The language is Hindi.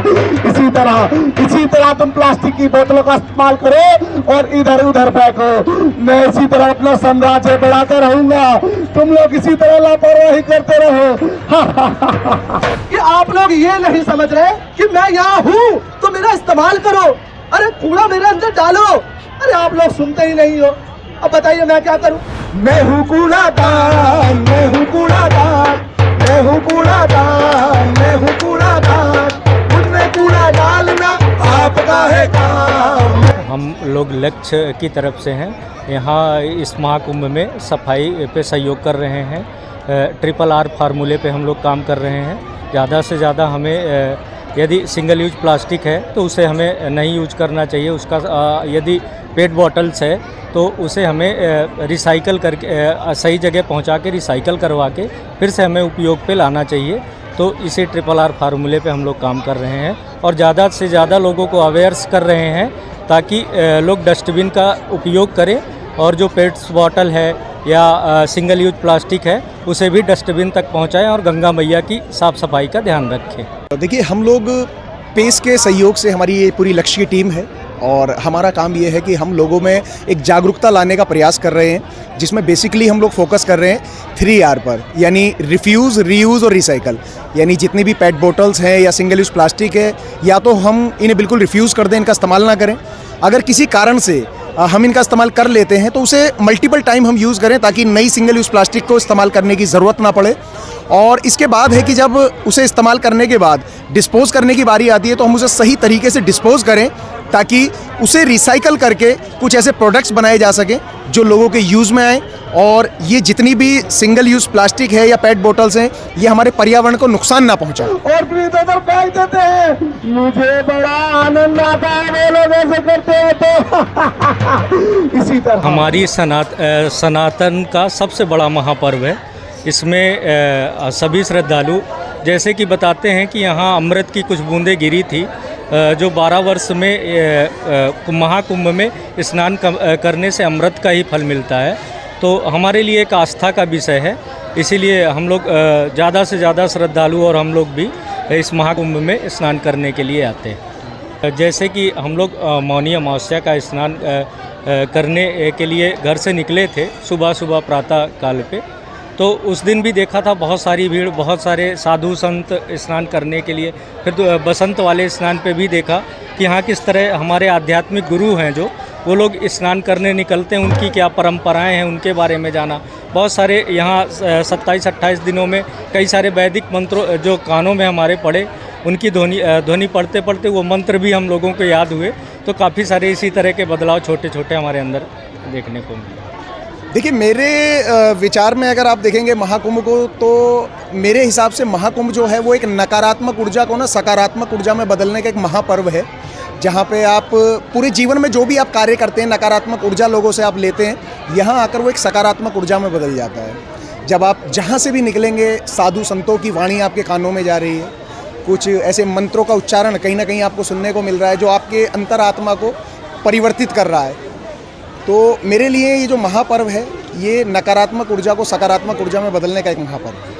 इसी तरह तुम प्लास्टिक की बोतलों का इस्तेमाल करो और इधर उधर फेंको। मैं इसी तरह अपना साम्राज्य बढ़ाता रहूंगा, तुम लोग इसी तरह लापरवाही करते रहो। कि आप लोग ये नहीं समझ रहे कि मैं यहाँ हूँ तो मेरा इस्तेमाल करो। अरे कूड़ा मेरे अंदर डालो। अरे आप लोग सुनते ही नहीं हो। अब बताइए मैं क्या करूँ? मैं हूँ कूड़ादान, मैं हूँ कूड़ादान, मैं हूँ कूड़ादान, मैं हूँ कूड़ादान, मुझमें कूड़ा डालना आपका है काम। हम लोग लक्ष्य की तरफ से हैं, यहाँ इस महाकुंभ में सफाई पे सहयोग कर रहे हैं। RRR फार्मूले पे हम लोग काम कर रहे हैं। ज़्यादा से ज़्यादा हमें यदि सिंगल यूज प्लास्टिक है तो उसे हमें नहीं यूज करना चाहिए। उसका यदि पेट बॉटल्स है तो उसे हमें रिसाइकल करके सही जगह पहुंचा के रिसाइकल करवा के फिर से हमें उपयोग पे लाना चाहिए। तो इसी RRR फार्मूले पे हम लोग काम कर रहे हैं और ज़्यादा से ज़्यादा लोगों को अवेयर्स कर रहे हैं ताकि लोग डस्टबिन का उपयोग करें और जो पेट्स बॉटल है या सिंगल यूज प्लास्टिक है उसे भी डस्टबिन तक पहुंचाएं और गंगा मैया की साफ़ सफाई का ध्यान रखें। देखिए, हम लोग पेस के सहयोग से हमारी ये पूरी लक्ष्य की टीम है और हमारा काम ये है कि हम लोगों में एक जागरूकता लाने का प्रयास कर रहे हैं, जिसमें बेसिकली हम लोग फोकस कर रहे हैं 3R पर, यानी रिफ्यूज़, रीयूज़ और रिसाइकल। यानी जितनी भी पेट बोटल्स हैं या सिंगल यूज़ प्लास्टिक है, या तो हम इन्हें बिल्कुल रिफ्यूज़ कर दें, इनका इस्तेमाल ना करें। अगर किसी कारण से हम इनका इस्तेमाल कर लेते हैं तो उसे मल्टीपल टाइम हम यूज़ करें ताकि नई सिंगल यूज़ प्लास्टिक को इस्तेमाल करने की ज़रूरत ना पड़े। और इसके बाद है कि जब उसे इस्तेमाल करने के बाद डिस्पोज़ करने की बारी आती है तो हम उसे सही तरीके से डिस्पोज़ करें ताकि उसे रिसाइकल करके कुछ ऐसे प्रोडक्ट्स बनाए जा सकें जो लोगों के यूज़ में आए। और ये जितनी भी सिंगल यूज़ प्लास्टिक है या पेट बोटल्स हैं, ये हमारे पर्यावरण को नुकसान ना पहुंचाए। और भी इधर फेंक देते हैं। मुझे बड़ा आनंद आता है वो लोग ऐसे करते हैं तो इसी तरह हमारी सनातन का सबसे बड़ा महापर्व है। इसमें सभी श्रद्धालु जैसे कि बताते हैं कि यहाँ अमृत की कुछ बूंदें गिरी थी, जो 12 वर्ष में महाकुंभ में स्नान करने से अमृत का ही फल मिलता है। तो हमारे लिए एक आस्था का विषय है, इसीलिए हम लोग ज़्यादा से ज़्यादा श्रद्धालु और हम लोग भी इस महाकुंभ में स्नान करने के लिए आते हैं। जैसे कि हम लोग मौनी अमावस्या का स्नान करने के लिए घर से निकले थे सुबह प्रातः काल पे, तो उस दिन भी देखा था बहुत सारी भीड़, बहुत सारे साधु संत स्नान करने के लिए। फिर तो बसंत वाले स्नान पे भी देखा कि यहाँ किस तरह हमारे आध्यात्मिक गुरु हैं जो वो लोग स्नान करने निकलते हैं, उनकी क्या परंपराएं हैं उनके बारे में जाना। बहुत सारे यहाँ 27-28 दिनों में कई सारे वैदिक मंत्रों जो कानों में हमारे पड़े, उनकी ध्वनि पढ़ते पढ़ते वो मंत्र भी हम लोगों को याद हुए। तो काफ़ी सारे इसी तरह के बदलाव छोटे छोटे हमारे अंदर देखने को मिले। देखिए, मेरे विचार में अगर आप देखेंगे महाकुंभ को, तो मेरे हिसाब से महाकुंभ जो है वो एक नकारात्मक ऊर्जा को ना सकारात्मक ऊर्जा में बदलने का एक महापर्व है, जहाँ पे आप पूरे जीवन में जो भी आप कार्य करते हैं नकारात्मक ऊर्जा लोगों से आप लेते हैं, यहाँ आकर वो एक सकारात्मक ऊर्जा में बदल जाता है। जब आप जहाँ से भी निकलेंगे साधु संतों की वाणी आपके कानों में जा रही है, कुछ ऐसे मंत्रों का उच्चारण कहीं ना कहीं आपको सुनने को मिल रहा है जो आपके अंतरात्मा को परिवर्तित कर रहा है। तो मेरे लिए ये जो महापर्व है, ये नकारात्मक ऊर्जा को सकारात्मक ऊर्जा में बदलने का एक महापर्व है।